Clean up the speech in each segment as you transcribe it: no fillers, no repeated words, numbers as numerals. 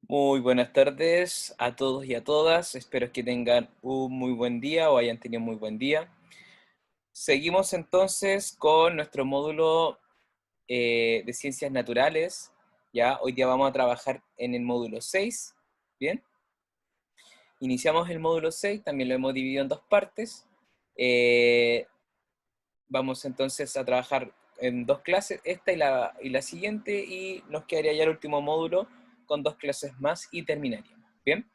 Muy buenas tardes a todos y a todas. Espero que tengan un muy buen día o hayan tenido un muy buen día. Seguimos entonces con nuestro módulo de ciencias naturales. Ya, hoy día vamos a trabajar en el módulo 6. Bien, iniciamos el módulo 6, también lo hemos dividido en dos partes. Eh, Vamos entonces a trabajar en dos clases, esta y la siguiente, y nos quedaría ya el último módulo con dos clases más y terminaríamos. Bien,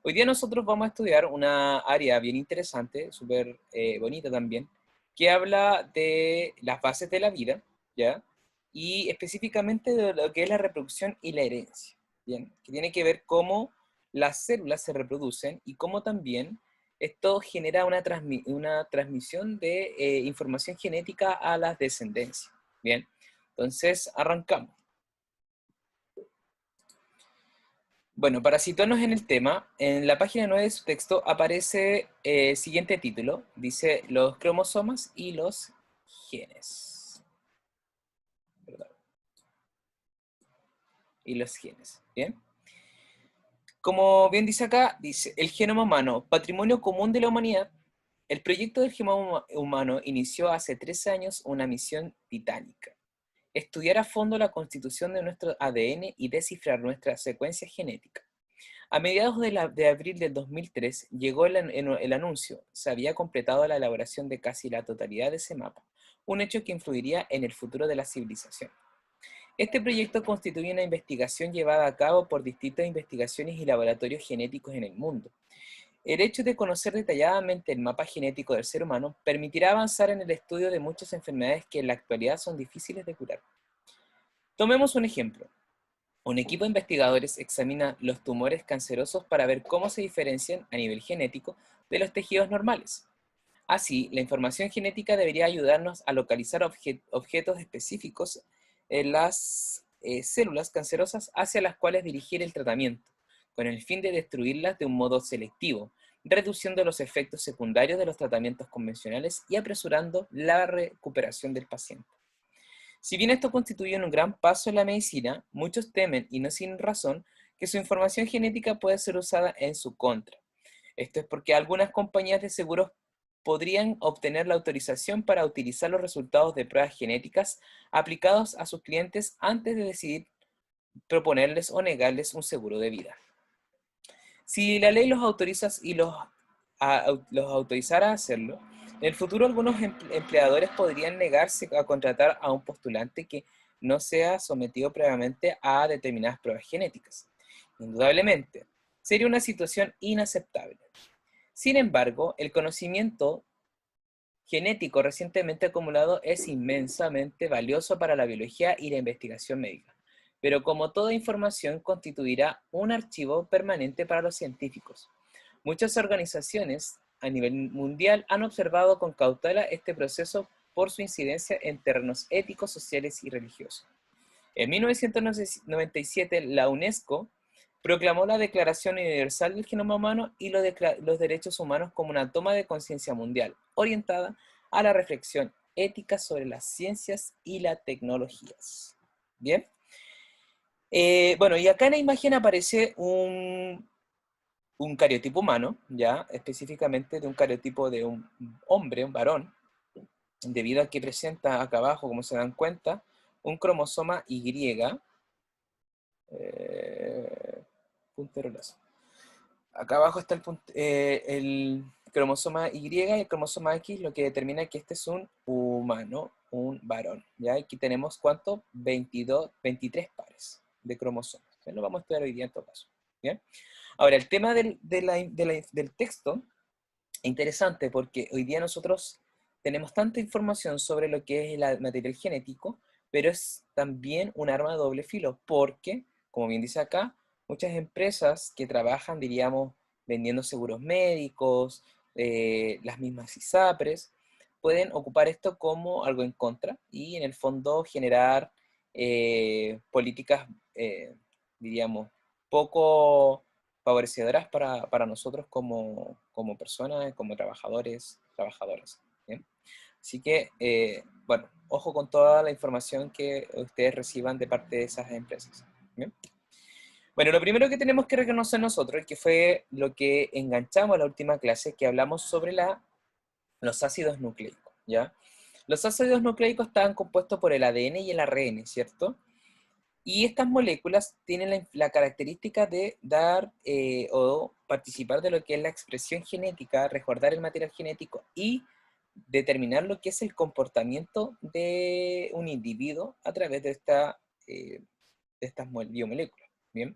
hoy día nosotros vamos a estudiar una área bien interesante, súper bonita también, que habla de las bases de la vida, ¿ya? Y específicamente de lo que es la reproducción y la herencia, ¿bien? Que tiene que ver cómo las células se reproducen y cómo también esto genera una transmisión de información genética a las descendencias. Bien, entonces arrancamos. Bueno, para situarnos en el tema, en la página 9 de su texto aparece el siguiente título. Dice los cromosomas y los genes. ¿Verdad? Y los genes. Bien. Como bien dice acá, dice, el genoma humano, patrimonio común de la humanidad. El proyecto del genoma humano inició hace 13 años una misión titánica: estudiar a fondo la constitución de nuestro ADN y descifrar nuestra secuencia genética. A mediados de abril del 2003 llegó el anuncio: se había completado la elaboración de casi la totalidad de ese mapa, un hecho que influiría en el futuro de la civilización. Este proyecto constituye una investigación llevada a cabo por distintas investigaciones y laboratorios genéticos en el mundo. El hecho de conocer detalladamente el mapa genético del ser humano permitirá avanzar en el estudio de muchas enfermedades que en la actualidad son difíciles de curar. Tomemos un ejemplo. Un equipo de investigadores examina los tumores cancerosos para ver cómo se diferencian a nivel genético de los tejidos normales. Así, la información genética debería ayudarnos a localizar objetos específicos en las células cancerosas hacia las cuales dirigir el tratamiento, con el fin de destruirlas de un modo selectivo, reduciendo los efectos secundarios de los tratamientos convencionales y apresurando la recuperación del paciente. Si bien esto constituye un gran paso en la medicina, muchos temen, y no sin razón, que su información genética puede ser usada en su contra. Esto es porque algunas compañías de seguros podrían obtener la autorización para utilizar los resultados de pruebas genéticas aplicados a sus clientes antes de decidir proponerles o negarles un seguro de vida. Si la ley los autoriza y los autorizara a hacerlo, en el futuro algunos empleadores podrían negarse a contratar a un postulante que no sea sometido previamente a determinadas pruebas genéticas. Indudablemente, sería una situación inaceptable. Sin embargo, el conocimiento genético recientemente acumulado es inmensamente valioso para la biología y la investigación médica, pero como toda información constituirá un archivo permanente para los científicos. Muchas organizaciones a nivel mundial han observado con cautela este proceso por su incidencia en terrenos éticos, sociales y religiosos. En 1997, la UNESCO proclamó la Declaración Universal del Genoma Humano y los derechos humanos como una toma de conciencia mundial orientada a la reflexión ética sobre las ciencias y las tecnologías. Bien. Bueno, y acá en la imagen aparece un cariotipo humano, ya específicamente de un cariotipo de un hombre, un varón, debido a que presenta acá abajo, como se dan cuenta, un cromosoma Y, puntero lazo. Acá abajo está el cromosoma Y y el cromosoma X, lo que determina que este es un humano, un varón. ¿Ya? Aquí tenemos, ¿cuánto? 22, 23 pares de cromosomas. Lo vamos a estudiar hoy día en todo caso. ¿Bien? Ahora, el tema del texto es interesante porque hoy día nosotros tenemos tanta información sobre lo que es el material genético, pero es también un arma de doble filo, porque, como bien dice acá, muchas empresas que trabajan, diríamos, vendiendo seguros médicos, las mismas ISAPRES, pueden ocupar esto como algo en contra y en el fondo generar políticas, diríamos, poco favorecedoras para nosotros como personas, como trabajadores, trabajadoras. ¿Bien? Así que, bueno, ojo con toda la información que ustedes reciban de parte de esas empresas. ¿Bien? Bueno, lo primero que tenemos que reconocer nosotros, que fue lo que enganchamos a la última clase, que hablamos sobre los ácidos nucleicos, ¿ya? Los ácidos nucleicos estaban compuestos por el ADN y el ARN, ¿cierto? Y estas moléculas tienen la característica de dar o participar de lo que es la expresión genética, resguardar el material genético y determinar lo que es el comportamiento de un individuo a través de estas biomoléculas. ¿Bien?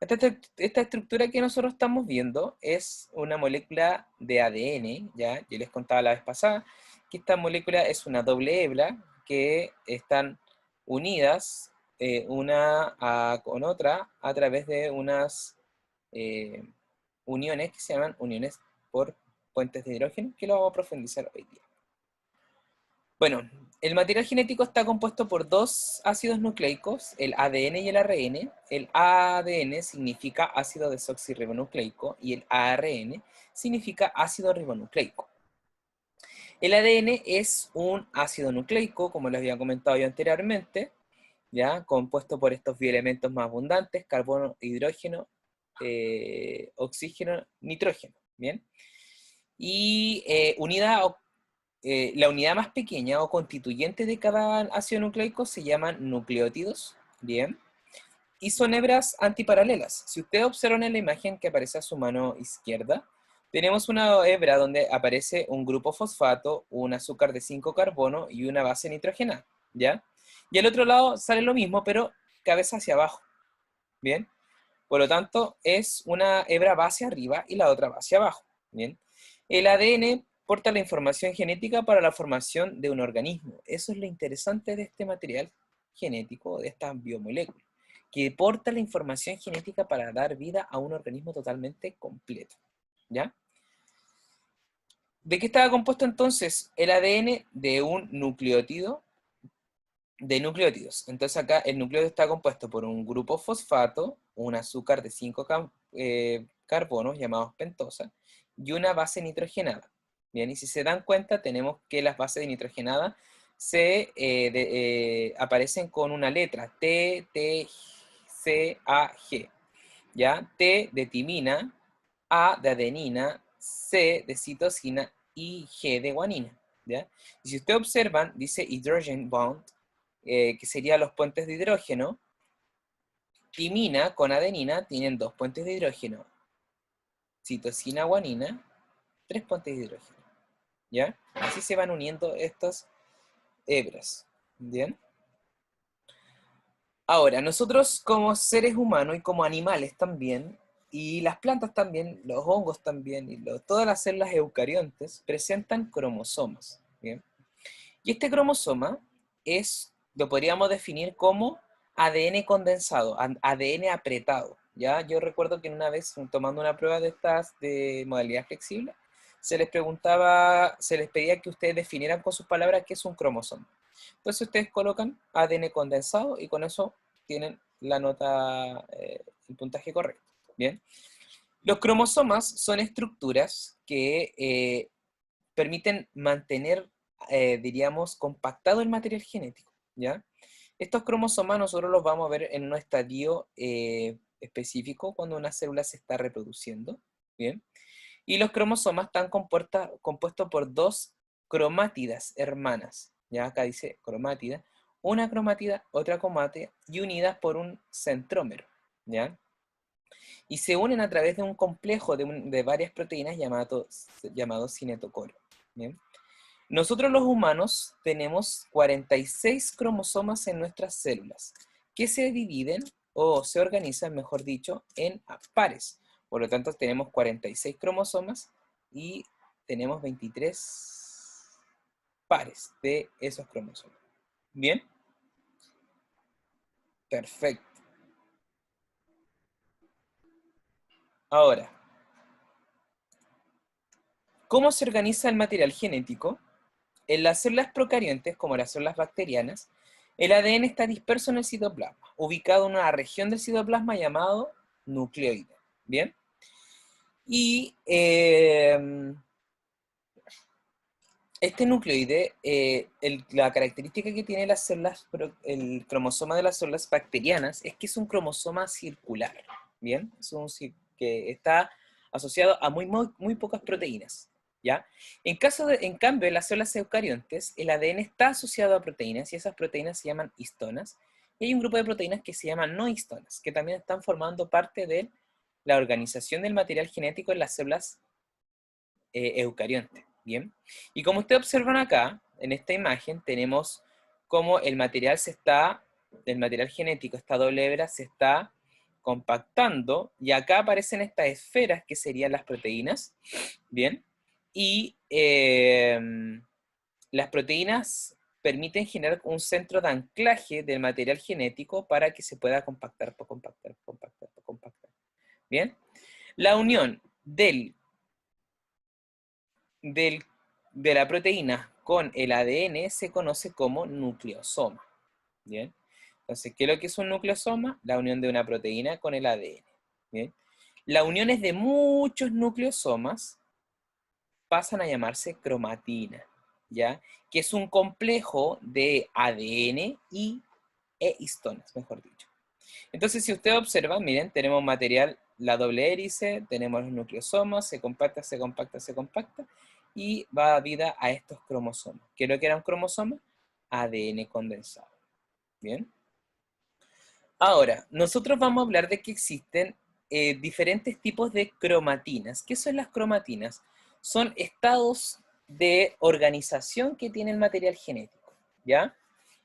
Esta estructura que nosotros estamos viendo es una molécula de ADN, ¿ya? Yo les contaba la vez pasada que esta molécula es una doble hebra que están unidas con otra a través de unas eh, uniones que se llaman uniones por puentes de hidrógeno, que lo vamos a profundizar hoy día. Bueno, el material genético está compuesto por dos ácidos nucleicos, el ADN y el ARN. El ADN significa ácido desoxirribonucleico y el ARN significa ácido ribonucleico. El ADN es un ácido nucleico, como les había comentado yo anteriormente, ¿ya? Compuesto por estos bioelementos más abundantes, carbono, hidrógeno, oxígeno, nitrógeno, ¿bien? Y la unidad más pequeña o constituyente de cada ácido nucleico se llaman nucleótidos, ¿bien? Y son hebras antiparalelas. Si ustedes observan en la imagen que aparece a su mano izquierda, tenemos una hebra donde aparece un grupo fosfato, un azúcar de 5 carbono y una base nitrogenada, ¿ya? Y al otro lado sale lo mismo, pero cabeza hacia abajo, ¿bien? Por lo tanto, es una hebra va hacia arriba y la otra va hacia abajo, ¿bien? El ADN porta la información genética para la formación de un organismo. Eso es lo interesante de este material genético, de esta biomolécula, que porta la información genética para dar vida a un organismo totalmente completo, ¿ya? ¿De qué estaba compuesto entonces el ADN? De un nucleótido, de nucleótidos. Entonces acá el nucleótido está compuesto por un grupo fosfato, un azúcar de 5 carbonos llamados pentosa, y una base nitrogenada. Bien, y si se dan cuenta, tenemos que las bases de nitrogenada aparecen con una letra, T, T, C, A, G. ¿Ya? T de timina, A de adenina, C de citosina y G de guanina. ¿Ya? Y si ustedes observan, dice hydrogen bond, que serían los puentes de hidrógeno. Timina con adenina tienen 2 puentes de hidrógeno. Citosina, guanina, 3 puentes de hidrógeno. ¿Ya? Así se van uniendo estas hebras. ¿Bien? Ahora, nosotros como seres humanos y como animales también, y las plantas también, los hongos también, y todas las células eucariontes presentan cromosomas. ¿Bien? Y este cromosoma lo podríamos definir como ADN condensado, ADN apretado. ¿Ya? Yo recuerdo que una vez, tomando una prueba de estas de modalidad flexible, se les pedía que ustedes definieran con sus palabras qué es un cromosoma. Entonces ustedes colocan ADN condensado y con eso tienen la nota, el puntaje correcto. Bien. Los cromosomas son estructuras que permiten mantener, diríamos, compactado el material genético, ¿ya? Estos cromosomas nosotros los vamos a ver en un estadio específico cuando una célula se está reproduciendo, ¿bien? Y los cromosomas están compuestos por dos cromátidas hermanas, ya acá dice cromátida, una cromatida, otra cromátida, y unidas por un centrómero, ¿ya? Y se unen a través de un complejo de varias proteínas llamado cinetocoro, ¿bien? Nosotros los humanos tenemos 46 cromosomas en nuestras células, que se dividen o se organizan, mejor dicho, en pares. Por lo tanto, tenemos 46 cromosomas y tenemos 23 pares de esos cromosomas. ¿Bien? Perfecto. Ahora, ¿cómo se organiza el material genético? En las células procariontes, como las células bacterianas, el ADN está disperso en el citoplasma, ubicado en una región del citoplasma llamado nucleoide. ¿Bien? Y este nucleoide, la característica que tiene las células, el cromosoma de las células bacterianas es que es un cromosoma circular, ¿bien? Que está asociado a muy pocas proteínas, ¿ya? En cambio, en las células eucariontes, el ADN está asociado a proteínas y esas proteínas se llaman histonas, y hay un grupo de proteínas que se llaman no histonas, que también están formando parte de la organización del material genético en las células eucarionte, ¿bien? Y como ustedes observan acá, en esta imagen, tenemos cómo el material genético, esta doble hebra, se está compactando, y acá aparecen estas esferas que serían las proteínas, ¿bien? Y las proteínas permiten generar un centro de anclaje del material genético para que se pueda compactar, compactar, ¿bien? La unión de la proteína con el ADN se conoce como nucleosoma. ¿Bien? Entonces, ¿qué es lo que es un nucleosoma? La unión de una proteína con el ADN. ¿Bien? Las uniones de muchos nucleosomas pasan a llamarse cromatina, ¿ya? Que es un complejo de ADN e histonas, mejor dicho. Entonces, si ustedes observan, miren, tenemos material, la doble hélice, tenemos los nucleosomas, se compacta, y va a vida a estos cromosomas. ¿Qué es lo que era un cromosoma? ADN condensado. ¿Bien? Ahora, nosotros vamos a hablar de que existen diferentes tipos de cromatinas. ¿Qué son las cromatinas? Son estados de organización que tiene el material genético, ¿ya?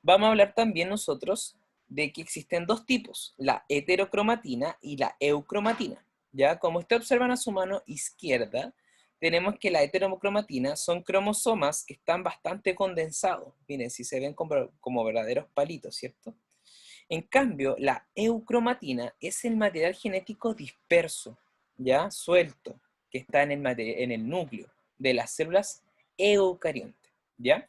Vamos a hablar también nosotros de que existen dos tipos, la heterocromatina y la eucromatina, ¿ya? Como ustedes observan a su mano izquierda, tenemos que la heterocromatina son cromosomas que están bastante condensados. Miren, si se ven como verdaderos palitos, ¿cierto? En cambio, la eucromatina es el material genético disperso, ¿ya? Suelto, que está en el núcleo de las células eucariontes, ¿ya?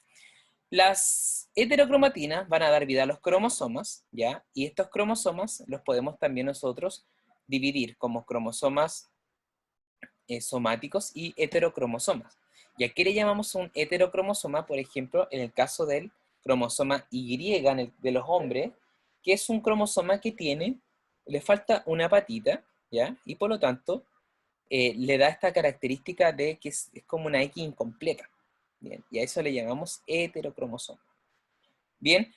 Las heterocromatinas van a dar vida a los cromosomas, ¿ya? Y estos cromosomas los podemos también nosotros dividir como cromosomas somáticos y heterocromosomas. ¿Y a qué le llamamos un heterocromosoma? Por ejemplo, en el caso del cromosoma Y de los hombres, que es un cromosoma que le falta una patita, ¿ya? Y por lo tanto, le da esta característica de que es como una X incompleta. Bien, y a eso le llamamos heterocromosoma. Bien,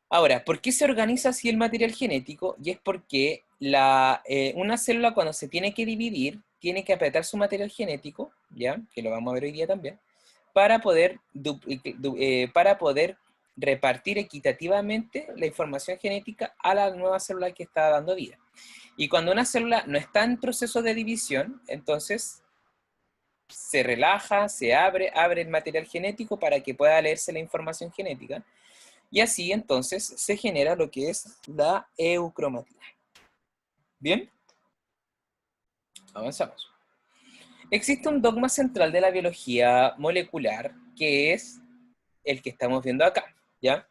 ahora, ¿por qué se organiza así el material genético? Y es porque una célula cuando se tiene que dividir, tiene que apretar su material genético, ¿ya? Que lo vamos a ver hoy día también, para poder repartir equitativamente la información genética a la nueva célula que está dando vida. Y cuando una célula no está en proceso de división, entonces se relaja, abre el material genético para que pueda leerse la información genética, y así entonces se genera lo que es la eucromatina. ¿Bien? Avanzamos. Existe un dogma central de la biología molecular que es el que estamos viendo acá, ¿ya?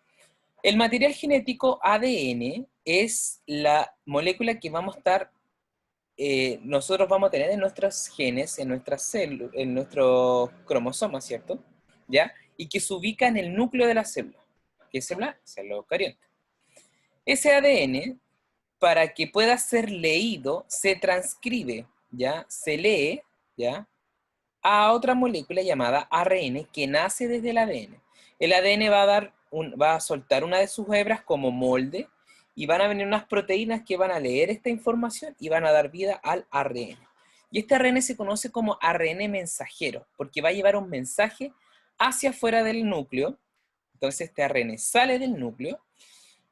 El material genético ADN es la molécula que nosotros vamos a tener en nuestros genes, en nuestras células, en nuestros cromosomas, ¿cierto? ¿Ya? Y que se ubica en el núcleo de la célula. ¿Qué célula? Célula eucariota. Ese ADN, para que pueda ser leído, se transcribe, ¿ya? Se lee, ¿ya? A otra molécula llamada ARN que nace desde el ADN. El ADN va a soltar una de sus hebras como molde y van a venir unas proteínas que van a leer esta información y van a dar vida al ARN. Y este ARN se conoce como ARN mensajero porque va a llevar un mensaje hacia afuera del núcleo. Entonces este ARN sale del núcleo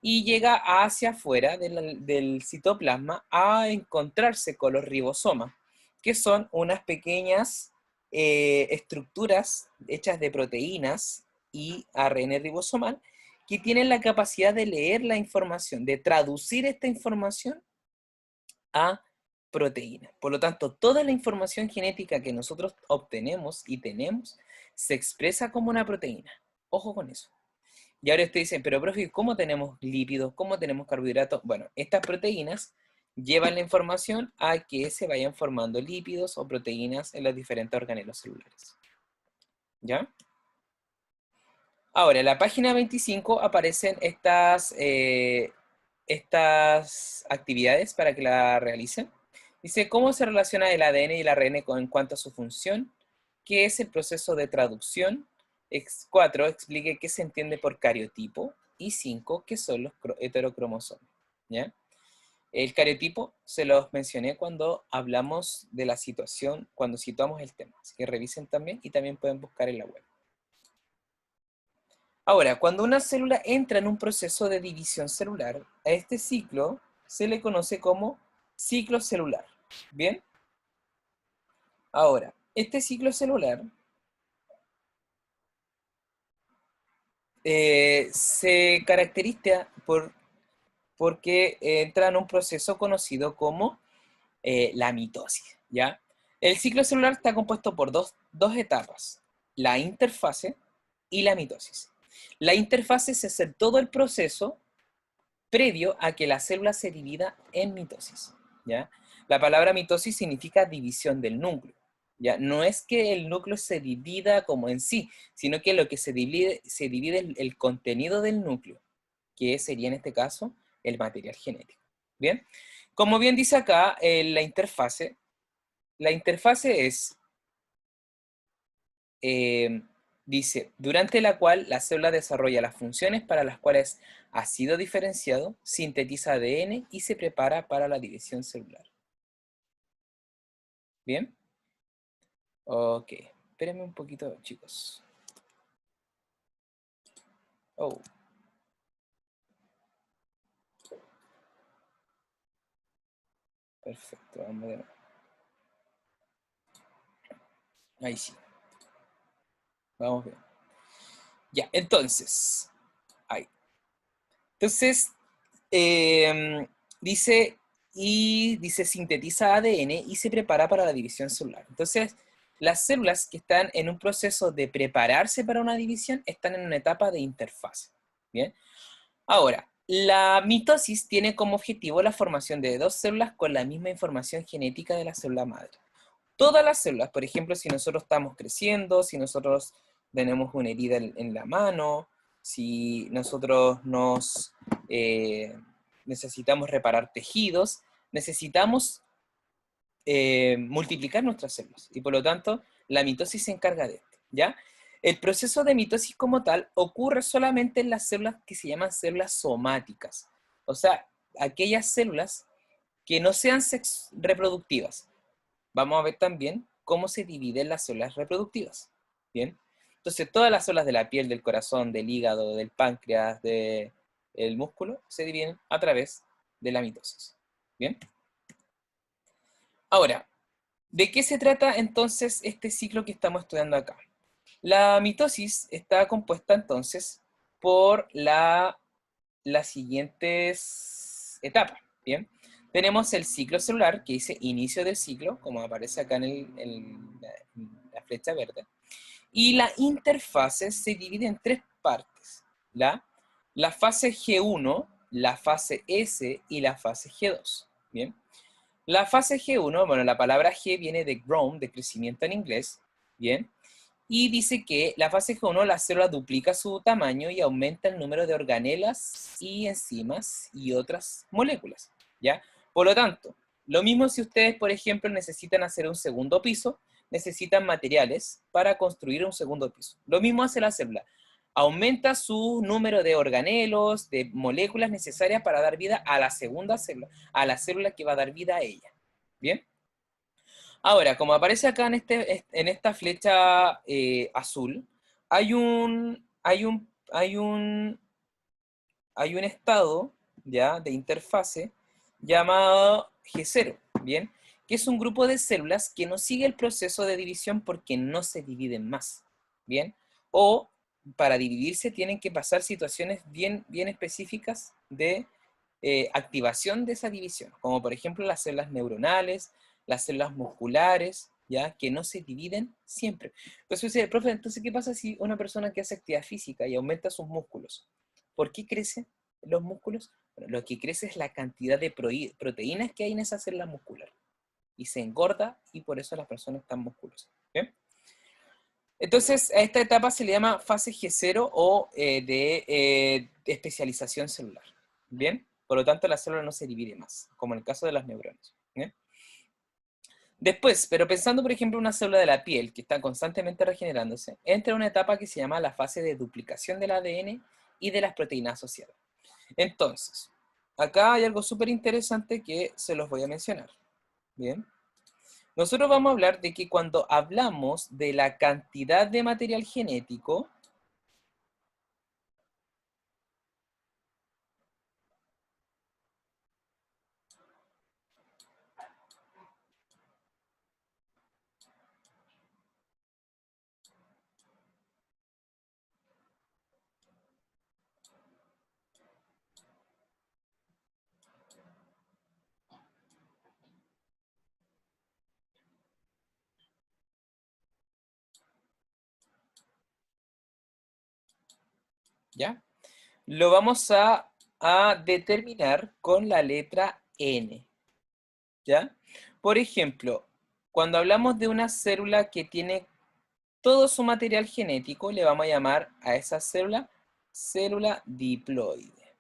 y llega hacia afuera del citoplasma a encontrarse con los ribosomas, que son unas pequeñas estructuras hechas de proteínas y ARN ribosomal que tienen la capacidad de leer la información, de traducir esta información a proteína. Por lo tanto, toda la información genética que nosotros obtenemos y tenemos se expresa como una proteína. Ojo con eso. Y ahora ustedes dicen, pero profe, ¿cómo tenemos lípidos? ¿Cómo tenemos carbohidratos? Bueno, estas proteínas llevan la información a que se vayan formando lípidos o proteínas en los diferentes organelos celulares. ¿Ya? Ahora, en la página 25 aparecen estas actividades para que la realicen. Dice, ¿cómo se relaciona el ADN y el ARN en cuanto a su función? ¿Qué es el proceso de traducción? 4, explique qué se entiende por cariotipo. Y 5, qué son los heterocromosomas. ¿Ya? El cariotipo se los mencioné cuando hablamos de la situación, cuando situamos el tema. Así que revisen también y también pueden buscar en la web. Ahora, cuando una célula entra en un proceso de división celular, a este ciclo se le conoce como ciclo celular. ¿Bien? Ahora, este ciclo celular se caracteriza porque entra en un proceso conocido como la mitosis, ¿ya? El ciclo celular está compuesto por dos etapas, la interfase y la mitosis. La interfase es hacer todo el proceso previo a que la célula se divida en mitosis, ¿ya? La palabra mitosis significa división del núcleo, ¿ya? No es que el núcleo se divida como en sí, sino que lo que se divide el contenido del núcleo, que sería en este caso el material genético, ¿bien? Como bien dice acá, la interfase es, dice, durante la cual la célula desarrolla las funciones para las cuales ha sido diferenciado, sintetiza ADN y se prepara para la división celular. ¿Bien? Ok, espérenme un poquito, chicos. Oh, perfecto, vamos de nuevo. Ahí sí, vamos bien. Ya, entonces, ahí. Entonces, eh, dice, dice sintetiza ADN y se prepara para la división celular. Entonces, las células que están en un proceso de prepararse para una división están en una etapa de interfase. ¿Bien? Ahora, la mitosis tiene como objetivo la formación de dos células con la misma información genética de la célula madre. Todas las células, por ejemplo, si nosotros estamos creciendo, si nosotros tenemos una herida en la mano, si nosotros necesitamos reparar tejidos, necesitamos multiplicar nuestras células. Y por lo tanto, la mitosis se encarga de esto, ¿ya? El proceso de mitosis como tal ocurre solamente en las células que se llaman células somáticas. O sea, aquellas células que no sean reproductivas. Vamos a ver también cómo se dividen las células reproductivas. ¿Bien? Entonces, todas las células de la piel, del corazón, del hígado, del páncreas, del músculo, se dividen a través de la mitosis. ¿Bien? Ahora, ¿de qué se trata entonces este ciclo que estamos estudiando acá? La mitosis está compuesta entonces por las siguientes etapas. ¿Bien? Tenemos el ciclo celular, que dice inicio del ciclo, como aparece acá en la flecha verde. Y la interfase se divide en tres partes. La fase G1, la fase S y la fase G2. ¿Bien? La fase G1, bueno, la palabra G viene de growth, de crecimiento en inglés. ¿Bien? Y dice que la fase G1 la célula duplica su tamaño y aumenta el número de organelas y enzimas y otras moléculas, ¿ya? Por lo tanto, lo mismo si ustedes, por ejemplo, necesitan hacer un segundo piso, necesitan materiales para construir un segundo piso. Lo mismo hace la célula. Aumenta su número de organelos, de moléculas necesarias para dar vida a la segunda célula, a la célula que va a dar vida a ella. ¿Bien? Ahora, como aparece acá en esta flecha azul, hay un estado ya de interfase llamado G0, ¿bien? Que es un grupo de células que no sigue el proceso de división porque no se dividen más, ¿bien? O para dividirse tienen que pasar situaciones bien específicas de activación de esa división, como por ejemplo las células neuronales, las células musculares, ¿ya? Que no se dividen siempre. Entonces, dice, profe, entonces, ¿qué pasa si una persona que hace actividad física y aumenta sus músculos? ¿Por qué crecen los músculos? Bueno, lo que crece es la cantidad de proteínas que hay en esa célula muscular. Y se engorda y por eso las personas están musculosas. ¿Bien? Entonces, a esta etapa se le llama fase G0 o de especialización celular. ¿Bien? Por lo tanto, la célula no se divide más, como en el caso de las neuronas. ¿Bien? Después, pero pensando, por ejemplo, en una célula de la piel que está constantemente regenerándose, entra en una etapa que se llama la fase de duplicación del ADN y de las proteínas asociadas. Entonces, acá hay algo súper interesante que se los voy a mencionar. Bien. Nosotros vamos a hablar de que cuando hablamos de la cantidad de material genético, ¿ya? Lo vamos a determinar con la letra N, ¿ya? Por ejemplo, cuando hablamos de una célula que tiene todo su material genético, le vamos a llamar a esa célula célula diploide.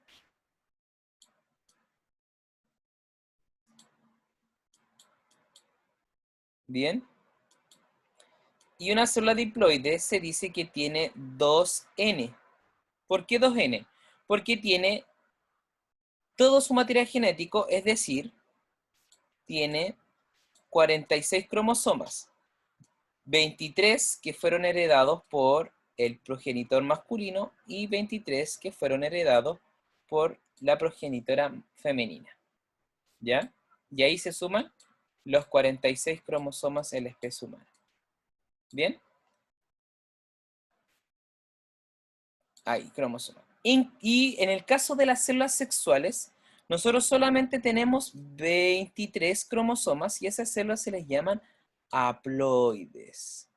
¿Bien? Y una célula diploide se dice que tiene 2N. ¿Por qué 2N? Porque tiene todo su material genético, es decir, tiene 46 cromosomas, 23 que fueron heredados por el progenitor masculino y 23 que fueron heredados por la progenitora femenina. ¿Ya? Y ahí se suman los 46 cromosomas en la especie humana. ¿Bien? Ahí, cromosomas. Y en el caso de las células sexuales, nosotros solamente tenemos 23 cromosomas y esas células se les llaman haploides.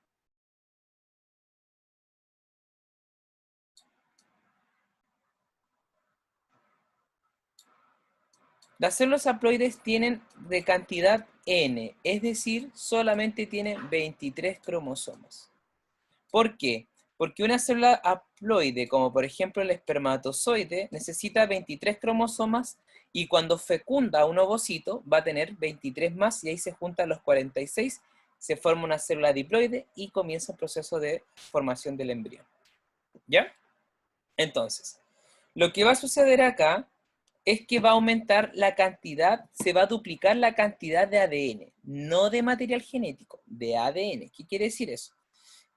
Las células haploides tienen de cantidad N, es decir, solamente tienen 23 cromosomas. ¿Por qué? Porque una célula haploide, como por ejemplo el espermatozoide, necesita 23 cromosomas y cuando fecunda un ovocito va a tener 23 más y ahí se juntan los 46, se forma una célula diploide y comienza el proceso de formación del embrión. ¿Ya? Entonces, lo que va a suceder acá es que va a aumentar la cantidad, se va a duplicar la cantidad de ADN, no de material genético, de ADN. ¿Qué quiere decir eso?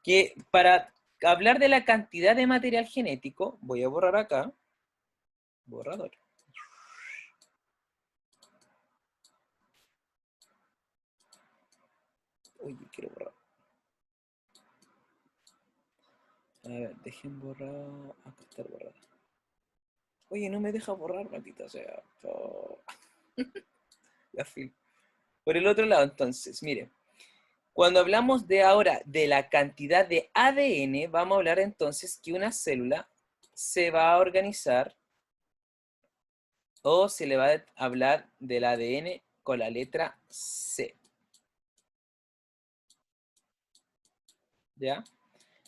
Que para hablar de la cantidad de material genético, voy a borrar acá, borrador. Uy, quiero borrar. A ver, dejen borrar, acá está borrado. Oye, no me deja borrar, maldita sea. Oh. La film. Por el otro lado, entonces, miren. Cuando hablamos de ahora de la cantidad de ADN, vamos a hablar entonces que una célula se va a organizar o se le va a hablar del ADN con la letra C. ¿Ya?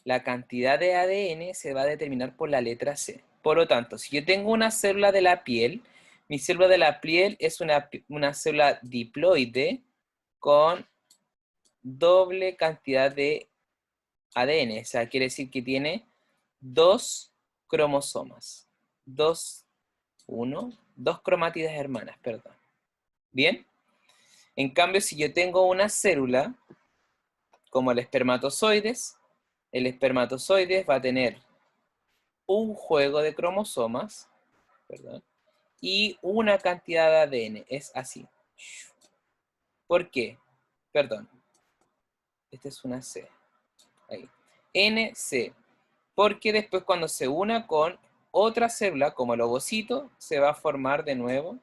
La cantidad de ADN se va a determinar por la letra C. Por lo tanto, si yo tengo una célula de la piel, mi célula de la piel es una célula diploide con doble cantidad de ADN. O sea, quiere decir que tiene 2 cromosomas. 2 cromátidas hermanas, perdón. ¿Bien? En cambio, si yo tengo una célula, como el espermatozoides va a tener un juego de cromosomas, perdón, y una cantidad de ADN. Es así. ¿Por qué? Perdón. Esta es una C. Ahí. NC. Porque después cuando se una con otra célula, como el ovocito, se va a formar de nuevo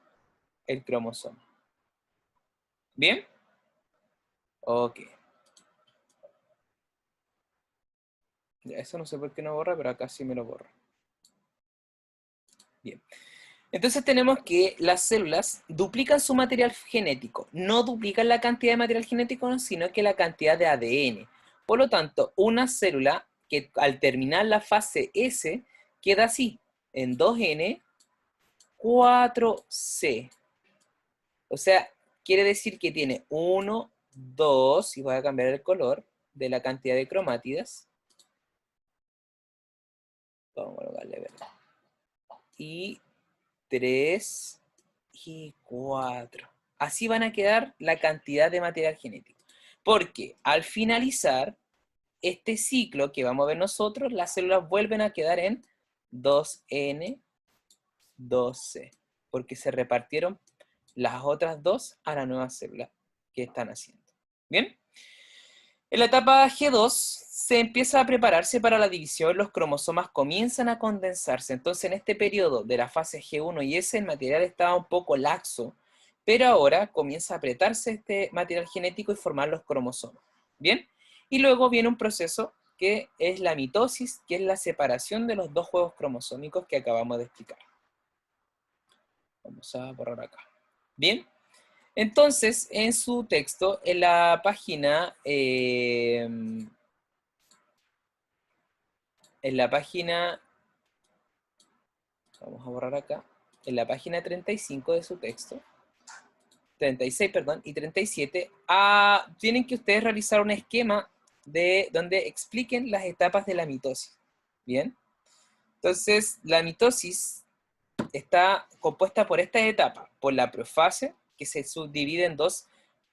el cromosoma. ¿Bien? Ok. Ya, eso no sé por qué no borra, pero acá sí me lo borra. Bien. Entonces tenemos que las células duplican su material genético. No duplican la cantidad de material genético, sino que la cantidad de ADN. Por lo tanto, una célula que al terminar la fase S queda así, en 2N, 4C. O sea, quiere decir que tiene 1, 2, y voy a cambiar el color de la cantidad de cromátidas. Vamos a colocarle verde. Y 3 y 4. Así van a quedar la cantidad de material genético. Porque al finalizar este ciclo que vamos a ver nosotros, las células vuelven a quedar en 2N, 2C. Porque se repartieron las otras dos a la nueva célula que están haciendo. ¿Bien? En la etapa G2 se empieza a prepararse para la división, los cromosomas comienzan a condensarse. Entonces, en este periodo de la fase G1 y S, el material estaba un poco laxo, pero ahora comienza a apretarse este material genético y formar los cromosomas. ¿Bien? Y luego viene un proceso que es la mitosis, que es la separación de los dos juegos cromosómicos que acabamos de explicar. Vamos a borrar acá. ¿Bien? Entonces, en su texto, en la página, vamos a borrar acá, en la página 35 de su texto, 36, perdón, y 37, tienen que ustedes realizar un esquema de donde expliquen las etapas de la mitosis. ¿Bien? Entonces, la mitosis está compuesta por estas etapas, por la profase, que se subdivide en dos,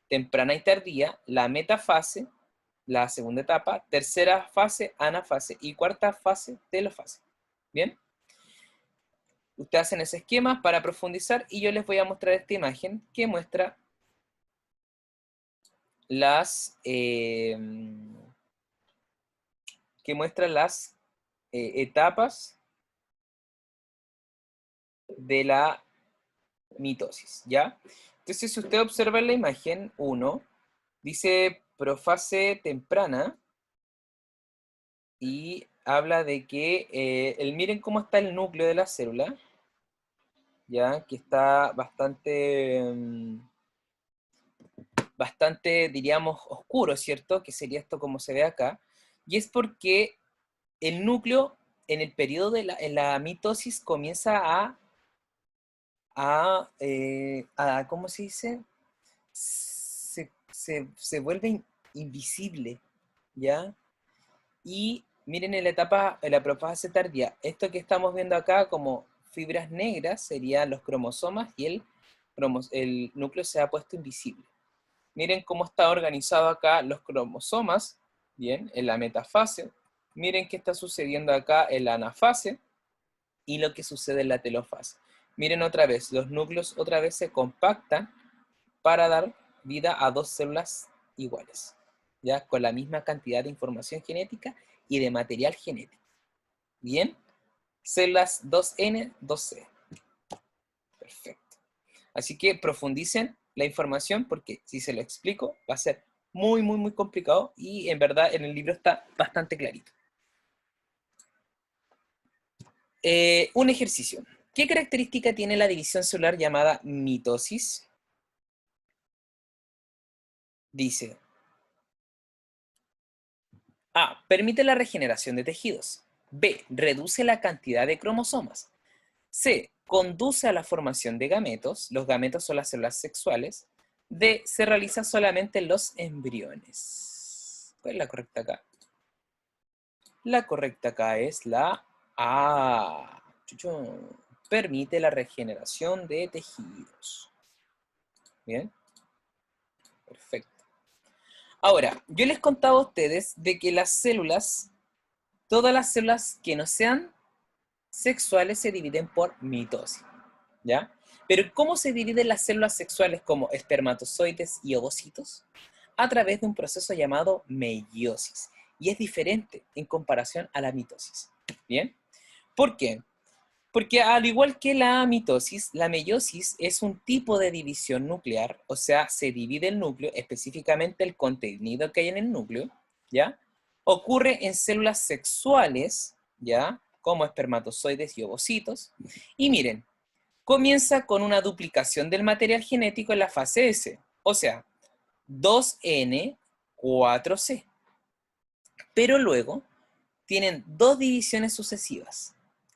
temprana y tardía, la metafase, la segunda etapa, tercera fase, anafase, y cuarta fase, telofase. ¿Bien? Ustedes hacen ese esquema para profundizar y yo les voy a mostrar esta imagen que muestra las etapas de la mitosis, ¿ya? Entonces, si usted observa en la imagen 1, dice profase temprana y habla de que, miren cómo está el núcleo de la célula, ¿ya? Que está bastante, diríamos, oscuro, ¿cierto? Que sería esto como se ve acá. Y es porque el núcleo, en el periodo de la mitosis, comienza ¿cómo se dice? Se vuelve invisible, ¿ya? Y miren en la etapa, en la profase tardía, esto que estamos viendo acá como fibras negras serían los cromosomas y el núcleo se ha puesto invisible. Miren cómo está organizado acá los cromosomas, bien, en la metafase. Miren qué está sucediendo acá en la anafase y lo que sucede en la telofase. Miren otra vez, los núcleos otra vez se compactan para dar vida a dos células iguales, ya con la misma cantidad de información genética y de material genético. Bien, células 2N, 2C. Perfecto. Así que profundicen la información porque si se lo explico va a ser muy, muy, muy complicado y en verdad en el libro está bastante clarito. Un ejercicio. ¿Qué característica tiene la división celular llamada mitosis? Dice, A. Permite la regeneración de tejidos. B. Reduce la cantidad de cromosomas. C. Conduce a la formación de gametos. Los gametos son las células sexuales. D. Se realiza solamente en los embriones. ¿Cuál es la correcta acá? La correcta acá es la A. Chuchón. Permite la regeneración de tejidos. Bien. Perfecto. Ahora, yo les contaba a ustedes de que las células, todas las células que no sean sexuales se dividen por mitosis, ¿ya? Pero ¿cómo se dividen las células sexuales como espermatozoides y ovocitos? A través de un proceso llamado meiosis. Y es diferente en comparación a la mitosis, ¿bien? ¿Por qué? Porque al igual que la mitosis, la meiosis es un tipo de división nuclear, o sea, se divide el núcleo, específicamente el contenido que hay en el núcleo, ¿ya? Ocurre en células sexuales, ¿ya? Como espermatozoides y ovocitos. Y miren, comienza con una duplicación del material genético en la fase S, o sea, 2N, 4C. pero luego tienen dos divisiones sucesivas,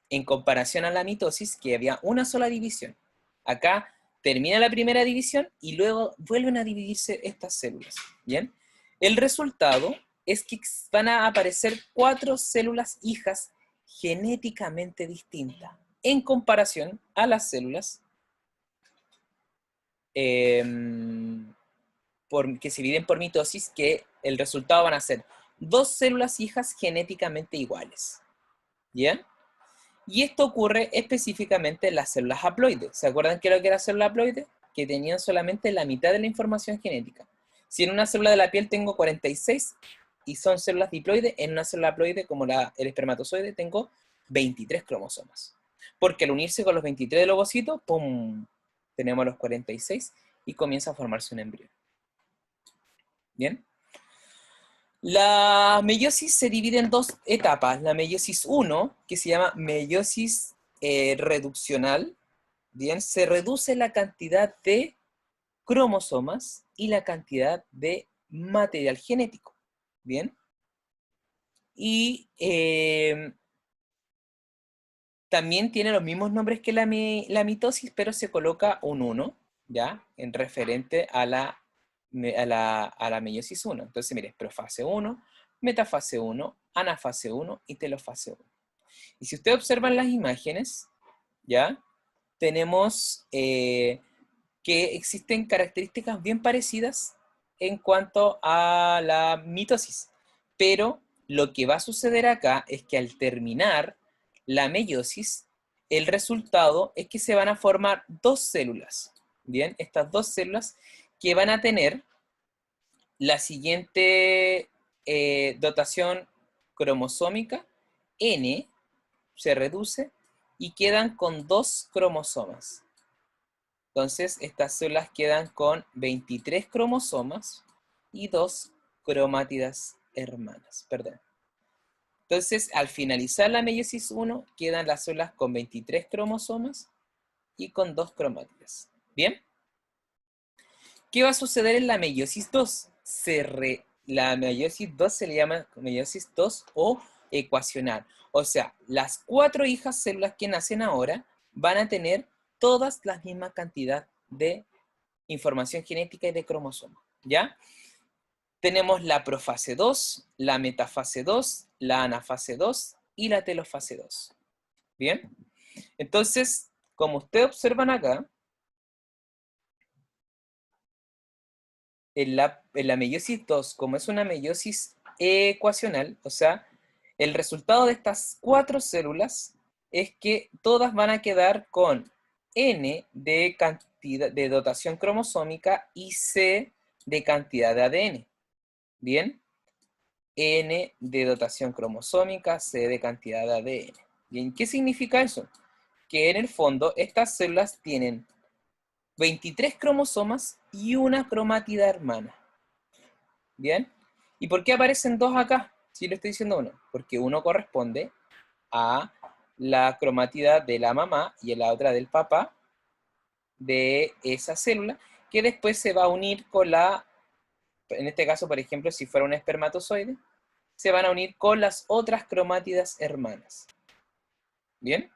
en comparación a la mitosis, que había una sola división. Acá termina la primera división y luego vuelven a dividirse estas células, ¿bien? El resultado es que van a aparecer 4 células hijas genéticamente distintas, en comparación a las células que se dividen por mitosis, que el resultado van a ser 2 células hijas genéticamente iguales, ¿bien? Y esto ocurre específicamente en las células haploides. ¿Se acuerdan qué era lo que era célula haploide? Que tenían solamente la mitad de la información genética. Si en una célula de la piel tengo 46 y son células diploides, en una célula haploide como el espermatozoide tengo 23 cromosomas. Porque al unirse con los 23 del ovocito, ¡pum!, tenemos los 46 y comienza a formarse un embrión. ¿Bien? La meiosis se divide en dos etapas. La meiosis 1, que se llama meiosis reduccional, ¿bien? Se reduce la cantidad de cromosomas y la cantidad de material genético, ¿bien? Y también tiene los mismos nombres que la mitosis, pero se coloca un 1, ¿ya? En referente a la meiosis 1. Entonces, mire, profase 1, metafase 1, anafase 1 y telofase 1. Y si ustedes observan las imágenes, ¿ya? Tenemos que existen características bien parecidas en cuanto a la mitosis. Pero lo que va a suceder acá es que al terminar la meiosis, el resultado es que se van a formar dos células. Bien, estas dos células que van a tener la siguiente dotación cromosómica, N, se reduce y quedan con 2 cromosomas. Entonces, estas células quedan con 23 cromosomas y 2 cromátidas hermanas. Perdón. Entonces, al finalizar la meiosis 1, quedan las células con 23 cromosomas y con 2 cromátidas. ¿Bien? ¿Qué va a suceder en la meiosis 2? La meiosis 2 se le llama meiosis 2 o ecuacional. O sea, las 4 hijas células que nacen ahora van a tener todas la misma cantidad de información genética y de cromosomas, ¿ya? Tenemos la profase 2, la metafase 2, la anafase 2 y la telofase 2. ¿Bien? Entonces, como ustedes observan acá, en la meiosis 2, como es una meiosis ecuacional, o sea, el resultado de estas 4 células es que todas van a quedar con N de cantidad de dotación cromosómica y C de cantidad de ADN. ¿Bien? N de dotación cromosómica, C de cantidad de ADN. Bien, ¿qué significa eso? Que en el fondo estas células tienen 23 cromosomas y una cromátida hermana. ¿Bien? ¿Y por qué aparecen dos acá? Si le estoy diciendo uno. Porque uno corresponde a la cromátida de la mamá y la otra del papá de esa célula, que después se va a unir con la, en este caso, por ejemplo, si fuera un espermatozoide, se van a unir con las otras cromátidas hermanas. ¿Bien?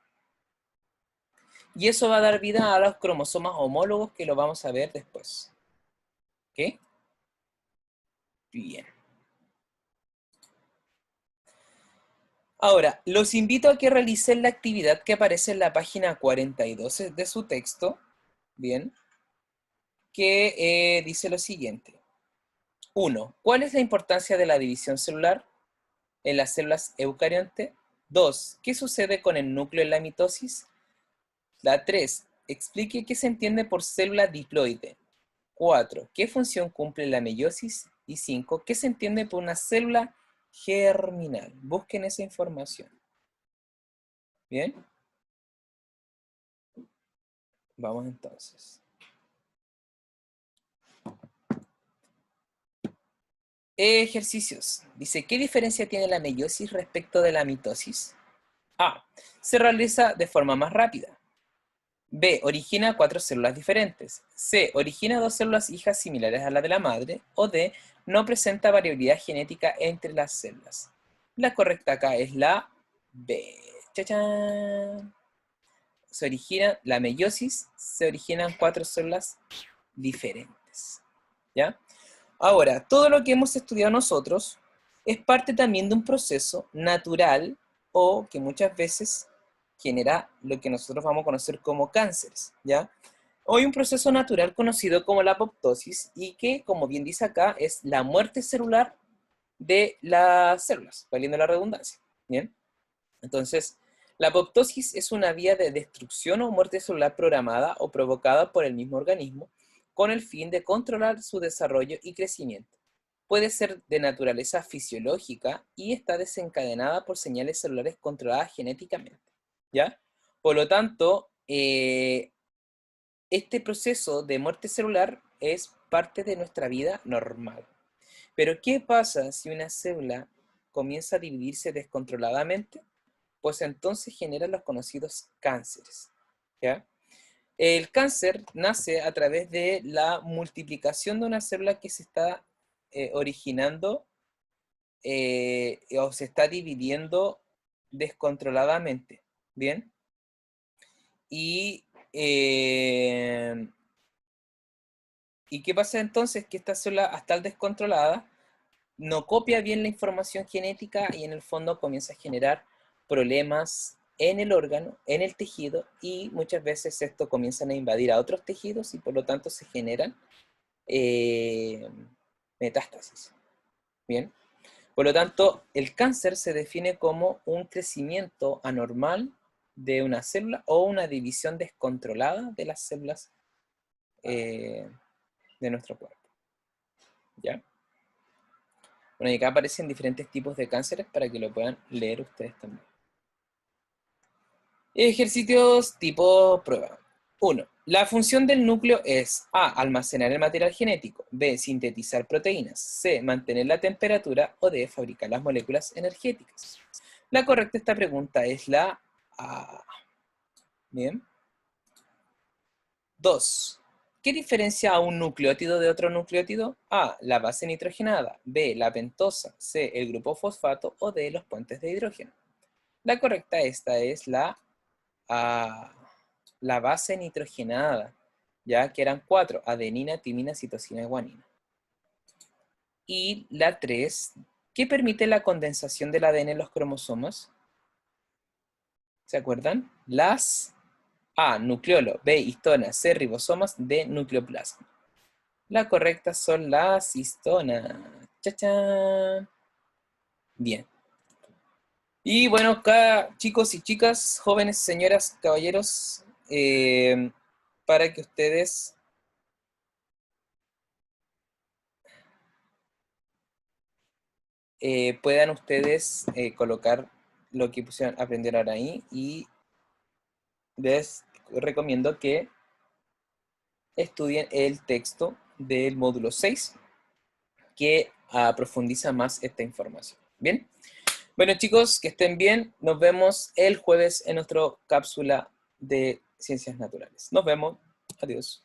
Y eso va a dar vida a los cromosomas homólogos que lo vamos a ver después. ¿Ok? Bien. Ahora, los invito a que realicen la actividad que aparece en la página 42 de su texto, ¿bien? Que dice lo siguiente. 1. ¿Cuál es la importancia de la división celular en las células eucarionte? 2. ¿Qué sucede con el núcleo en la mitosis? La 3. Explique qué se entiende por célula diploide. 4. ¿Qué función cumple la meiosis? Y 5. ¿Qué se entiende por una célula germinal? Busquen esa información. ¿Bien? Vamos entonces. Ejercicios. Dice, ¿qué diferencia tiene la meiosis respecto de la mitosis? A. Se realiza de forma más rápida. B. Origina 4 células diferentes. C. Origina 2 células hijas similares a la de la madre. O D. no presenta variabilidad genética entre las células. La correcta acá es la B. ¡Chachán! La meiosis, se originan 4 células diferentes. ¿Ya? Ahora, todo lo que hemos estudiado nosotros es parte también de un proceso natural o que muchas veces genera lo que nosotros vamos a conocer como cánceres, ¿ya? Hoy un proceso natural conocido como la apoptosis y que, como bien dice acá, es la muerte celular de las células, valiendo la redundancia, ¿bien? Entonces, la apoptosis es una vía de destrucción o muerte celular programada o provocada por el mismo organismo con el fin de controlar su desarrollo y crecimiento. Puede ser de naturaleza fisiológica y está desencadenada por señales celulares controladas genéticamente, ¿ya? Por lo tanto, este proceso de muerte celular es parte de nuestra vida normal. Pero, ¿qué pasa si una célula comienza a dividirse descontroladamente? Pues entonces genera los conocidos cánceres, ¿ya? El cáncer nace a través de la multiplicación de una célula que se está originando o se está dividiendo descontroladamente, ¿bien? ¿Y qué pasa entonces? Que esta célula, al estar descontrolada, no copia bien la información genética y en el fondo comienza a generar problemas en el órgano, en el tejido, y muchas veces esto comienzan a invadir a otros tejidos y por lo tanto se generan metástasis. Bien. Por lo tanto, el cáncer se define como un crecimiento anormal de una célula o una división descontrolada de las células de nuestro cuerpo. ¿Ya? Bueno, y acá aparecen diferentes tipos de cánceres para que lo puedan leer ustedes también. Ejercicios tipo prueba. 1. La función del núcleo es A. Almacenar el material genético. B. Sintetizar proteínas. C. Mantener la temperatura. O D. Fabricar las moléculas energéticas. La correcta a esta pregunta es la A. Bien. 2. ¿Qué diferencia a un nucleótido de otro nucleótido? A. La base nitrogenada. B. La pentosa. C. El grupo fosfato. O D. Los puentes de hidrógeno. La correcta esta es la base nitrogenada, ya que eran 4, adenina, timina, citosina y guanina. Y la 3, ¿qué permite la condensación del ADN en los cromosomas? ¿Se acuerdan? Las A, nucleolo, B, histona, C, ribosomas, D, nucleoplasma. La correcta son las histonas. ¡Chachán! Bien. Y bueno, acá chicos y chicas, jóvenes, señoras, caballeros, para que ustedes puedan ustedes colocar lo que aprendieron ahí y les recomiendo que estudien el texto del módulo 6 que profundiza más esta información. ¿Bien? Bueno chicos, que estén bien. Nos vemos el jueves en nuestra cápsula de Ciencias Naturales. Nos vemos. Adiós.